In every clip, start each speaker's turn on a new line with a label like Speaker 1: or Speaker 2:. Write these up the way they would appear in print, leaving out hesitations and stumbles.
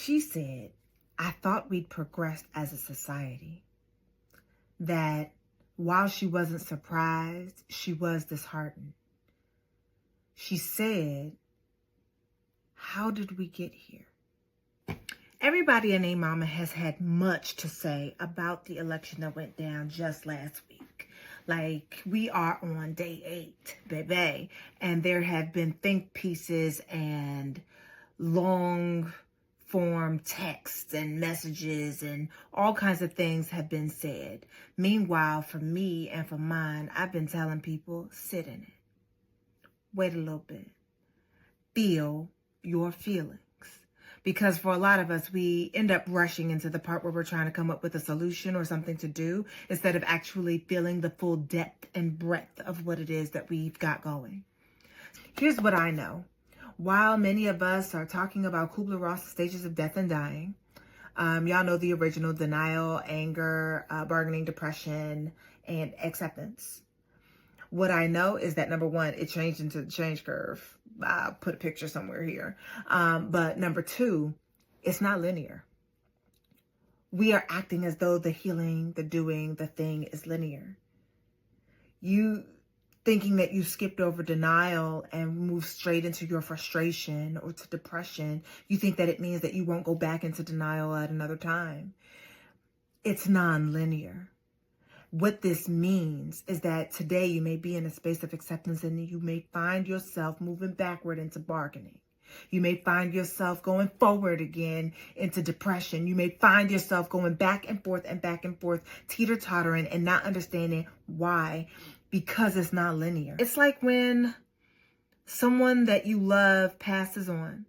Speaker 1: She said, I thought we'd progressed as a society. That while she wasn't surprised, she was disheartened. She said, how did we get here? Everybody and their mama has had much to say about the election that went down just last week. Like, we are on day 8, baby. And there have been think pieces and long form texts and messages and all kinds of things have been said. Meanwhile, for me and for mine, I've been telling people, sit in it. Wait a little bit. Feel your feelings. Because for a lot of us, we end up rushing into the part where we're trying to come up with a solution or something to do instead of actually feeling the full depth and breadth of what it is that we've got going. Here's what I know. While many of us are talking about Kubler-Ross stages of death and dying, y'all know the original: denial, anger, bargaining, depression, and acceptance. What I know is that, number one, it changed into the change curve. I'll put a picture somewhere here. But number two, it's not linear. We are acting as though the healing, the doing, the thing is linear. You thinking that you skipped over denial and moved straight into your frustration or to depression, you think that it means that you won't go back into denial at another time. It's non-linear. What this means is that today you may be in a space of acceptance and you may find yourself moving backward into bargaining. You may find yourself going forward again into depression. You may find yourself going back and forth, teeter-tottering and not understanding why, because it's not linear. It's like when someone that you love passes on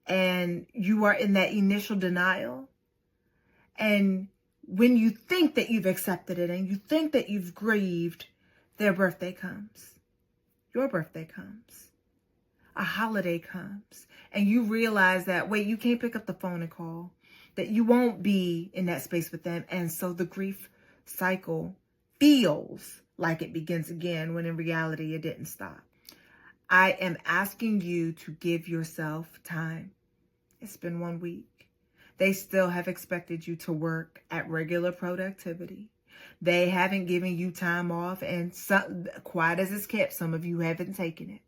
Speaker 1: and you are in that initial denial, and when you think that you've accepted it and you think that you've grieved, their birthday comes. Your birthday comes. A holiday comes. And you realize that, wait, you can't pick up the phone and call. That you won't be in that space with them. And so the grief cycle feels like it begins again when in reality it didn't stop. I am asking you to give yourself time. It's been 1 week. They still have expected you to work at regular productivity. They haven't given you time off, and quiet as it's kept, some of you haven't taken it.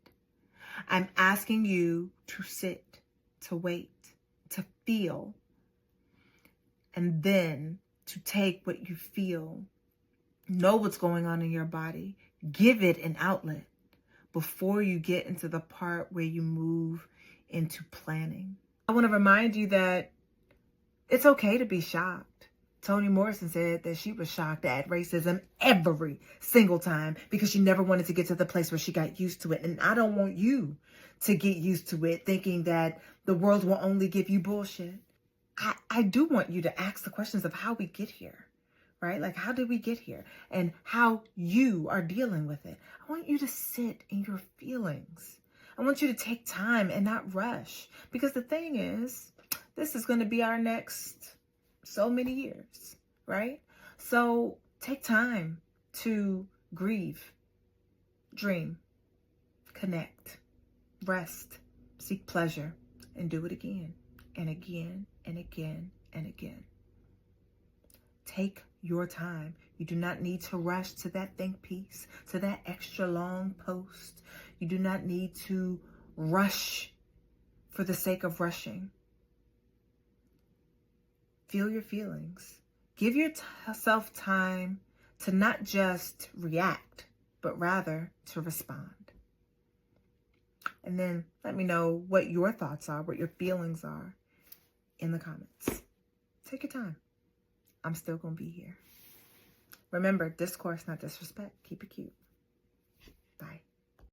Speaker 1: I'm asking you to sit, to wait, to feel, and then to take what you feel, know what's going on in your body, give it an outlet before you get into the part where you move into planning. I want to remind you that it's okay to be shocked. Toni Morrison said that she was shocked at racism every single time because she never wanted to get to the place where she got used to it. And I don't want you to get used to it thinking that the world will only give you bullshit. I do want you to ask the questions of how we get here, right? Like, how did we get here? And how you are dealing with it. I want you to sit in your feelings. I want you to take time and not rush. Because the thing is, this is going to be our next so many years, right? So take time to grieve, dream, connect, rest, seek pleasure, and do it again and again and again and again. Take your time. You do not need to rush to that think piece, to that extra long post. You do not need to rush for the sake of rushing. Feel your feelings. Give yourself time to not just react, but rather to respond. And then let me know what your thoughts are, what your feelings are in the comments. Take your time. I'm still going to be here. Remember, discourse, not disrespect. Keep it cute. Bye.